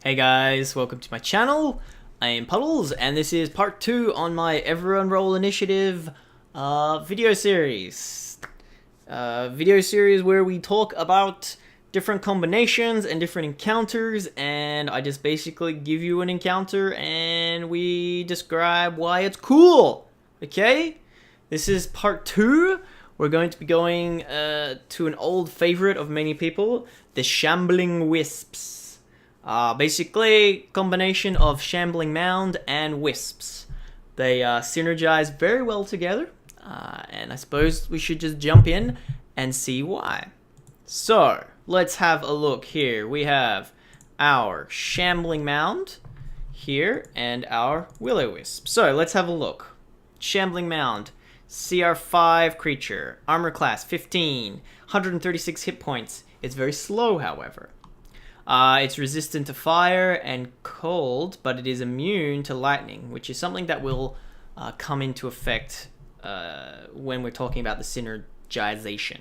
Hey guys, welcome to my channel. I am Puddles, and this is part 2 on my Everyone Roll Initiative video series. Video series where we talk about different combinations and different encounters, and I just basically give you an encounter and we describe why it's cool. Okay? This is part 2. We're going to be going to an old favorite of many people, the Shambling Wisps. Basically, combination of Shambling Mound and Wisps. They synergize very well together, and I suppose we should just jump in and see why. So, let's have a look here. We have our Shambling Mound here and our Will-O-Wisp. So, let's have a look. Shambling Mound, CR5 creature, armor class 15, 136 hit points. It's very slow, however. It's resistant to fire and cold, but it is immune to lightning, which is something that will come into effect when we're talking about the synergization.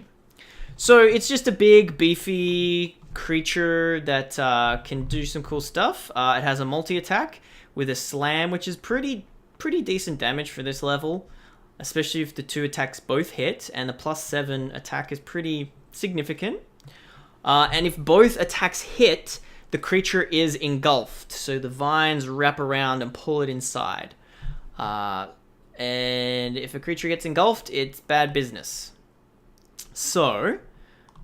So it's just a big, beefy creature that can do some cool stuff. It has a multi-attack with a slam, which is pretty decent damage for this level, especially if the two attacks both hit, and the +7 attack is pretty significant. And if both attacks hit, the creature is engulfed. So the vines wrap around and pull it inside. And if a creature gets engulfed, it's bad business. So,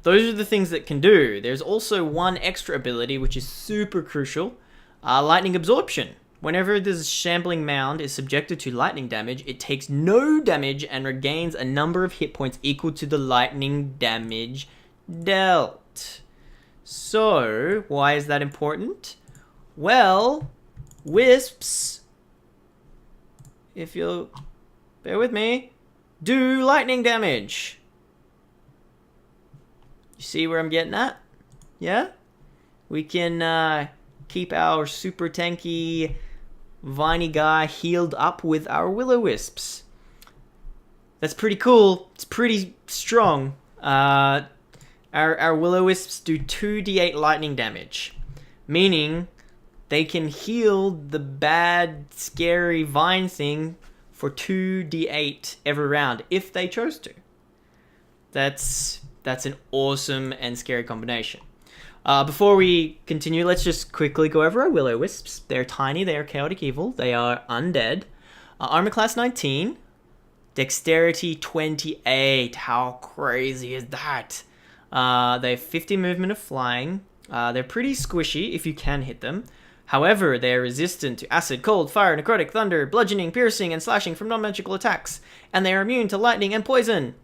those are the things that can do. There's also one extra ability, which is super crucial. Lightning Absorption. Whenever this Shambling Mound is subjected to lightning damage, it takes no damage and regains a number of hit points equal to the lightning damage dealt. So, why is that important? Well, Wisps, if you'll bear with me, do lightning damage. You see where I'm getting at? Yeah? We can keep our super tanky, viney guy healed up with our Will-O-Wisps. That's pretty cool. It's pretty strong. Our Will-O-Wisps do 2d8 lightning damage, meaning they can heal the bad, scary vine thing for 2d8 every round, if they chose to. That's an awesome and scary combination. Before we continue, let's just quickly go over our Will-O-Wisps. They're tiny, they are chaotic evil, they are undead. Armor class 19, dexterity 28. How crazy is that? They have 50 movement of flying. They're pretty squishy if you can hit them. However, they are resistant to acid, cold, fire, necrotic, thunder, bludgeoning, piercing, and slashing from non-magical attacks. And they are immune to lightning and poison.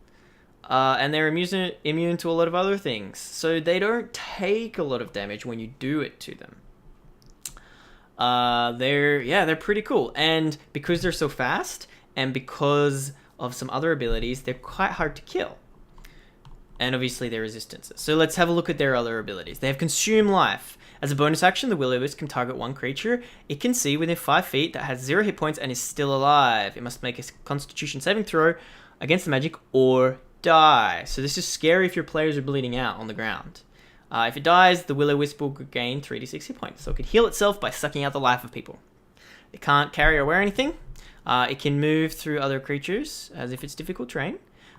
And they're immune to a lot of other things. So they don't take a lot of damage when you do it to them. They're pretty cool. And because they're so fast, and because of some other abilities, they're quite hard to kill. And obviously their resistances. So let's have a look at their other abilities. They have Consume Life. As a bonus action, the Will-O-Wisp can target one creature it can see within 5 feet that has 0 hit points and is still alive. It must make a Constitution saving throw against the magic or die. So this is scary if your players are bleeding out on the ground. If it dies, the Will-O-Wisp will gain 3d6 hit points. So it can heal itself by sucking out the life of people. It can't carry or wear anything. It can move through other creatures as if it's difficult terrain.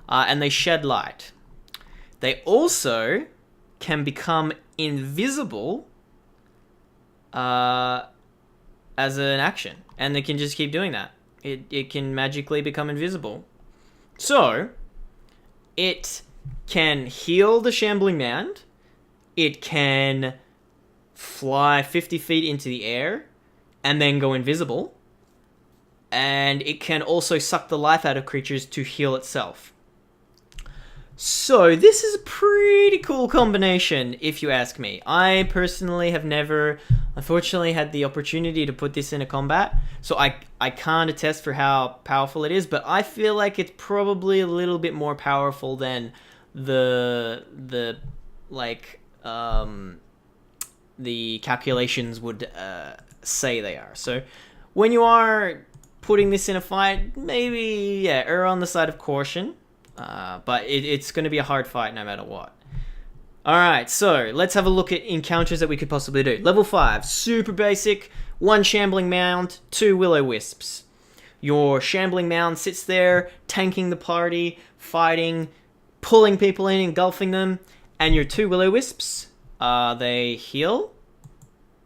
And they shed light. They also can become invisible as an action. And they can just keep doing that. It can magically become invisible. So, it can heal the Shambling Mound. It can fly 50 feet into the air and then go invisible. And it can also suck the life out of creatures to heal itself. So, this is a pretty cool combination, if you ask me. I personally have never, unfortunately, had the opportunity to put this in a combat, so I can't attest for how powerful it is, but I feel like it's probably a little bit more powerful than the calculations would say they are. So, when you are putting this in a fight, maybe, err on the side of caution. But it's going to be a hard fight no matter what. Alright, so let's have a look at encounters that we could possibly do. Level 5, super basic, 1 Shambling Mound, 2 Will-O-Wisps. Your Shambling Mound sits there, tanking the party, fighting, pulling people in, engulfing them, and your 2 Will-O-Wisps, they heal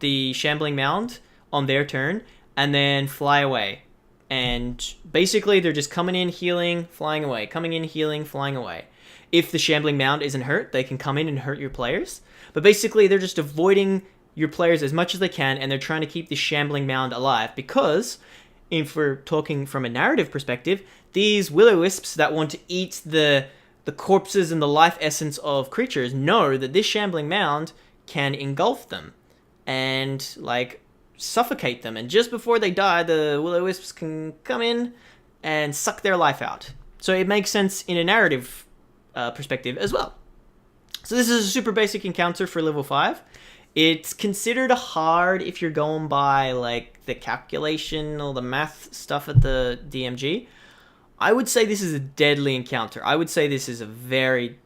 the Shambling Mound on their turn, and then fly away. And basically, they're just coming in, healing, flying away. Coming in, healing, flying away. If the Shambling Mound isn't hurt, they can come in and hurt your players. But basically, they're just avoiding your players as much as they can, and they're trying to keep the Shambling Mound alive. Because, if we're talking from a narrative perspective, these Will-O-Wisps that want to eat the corpses and the life essence of creatures know that this Shambling Mound can engulf them and, like, suffocate them. And just before they die, the Will-O-Wisps can come in and suck their life out. So it makes sense in a narrative perspective as well. So this is a super basic encounter for level 5. It's considered hard if you're going by like the calculation or the math stuff at the DMG. I would say this is a deadly encounter. I would say this is a very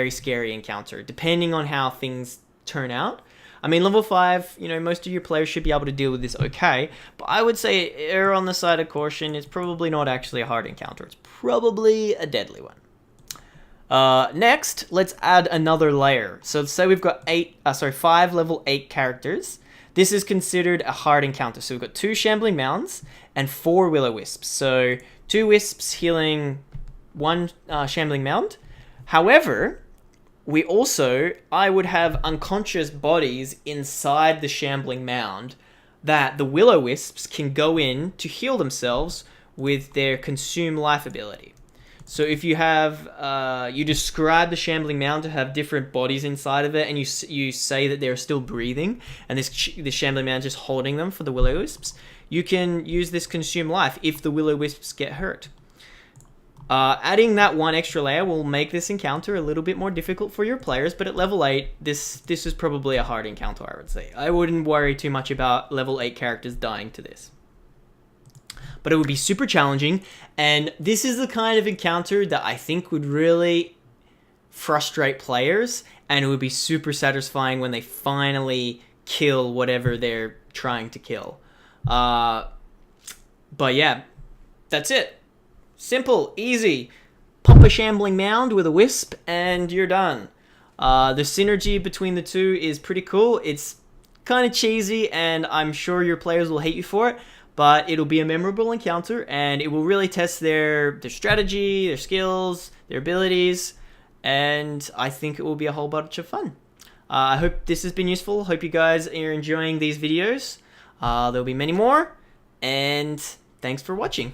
scary encounter, depending on how things turn out. I mean, level 5, you know, most of your players should be able to deal with this okay, but I would say err on the side of caution. It's probably not actually a hard encounter. It's probably a deadly one. Next, let's add another layer. So say we've got 5 level 8 characters. This is considered a hard encounter. So we've got 2 Shambling Mounds and 4 Will-O-Wisps. So 2 Wisps healing 1 Shambling Mound. However, I would have unconscious bodies inside the Shambling Mound that the Will-O-Wisps can go in to heal themselves with their Consume Life ability. So if you have, you describe the Shambling Mound to have different bodies inside of it, and you say that they're still breathing, and this Shambling Mound just holding them for the Will-O-Wisps, you can use this Consume Life if the Will-O-Wisps get hurt. Adding that 1 extra layer will make this encounter a little bit more difficult for your players, but at level 8, this is probably a hard encounter, I would say. I wouldn't worry too much about level 8 characters dying to this. But it would be super challenging, and this is the kind of encounter that I think would really frustrate players, and it would be super satisfying when they finally kill whatever they're trying to kill. But yeah, that's it. Simple, easy. Pump a Shambling Mound with a Wisp, and you're done. The synergy between the two is pretty cool. It's kind of cheesy, and I'm sure your players will hate you for it, but it'll be a memorable encounter, and it will really test their strategy, their skills, their abilities, and I think it will be a whole bunch of fun. I hope this has been useful. Hope you guys are enjoying these videos. There'll be many more, and thanks for watching.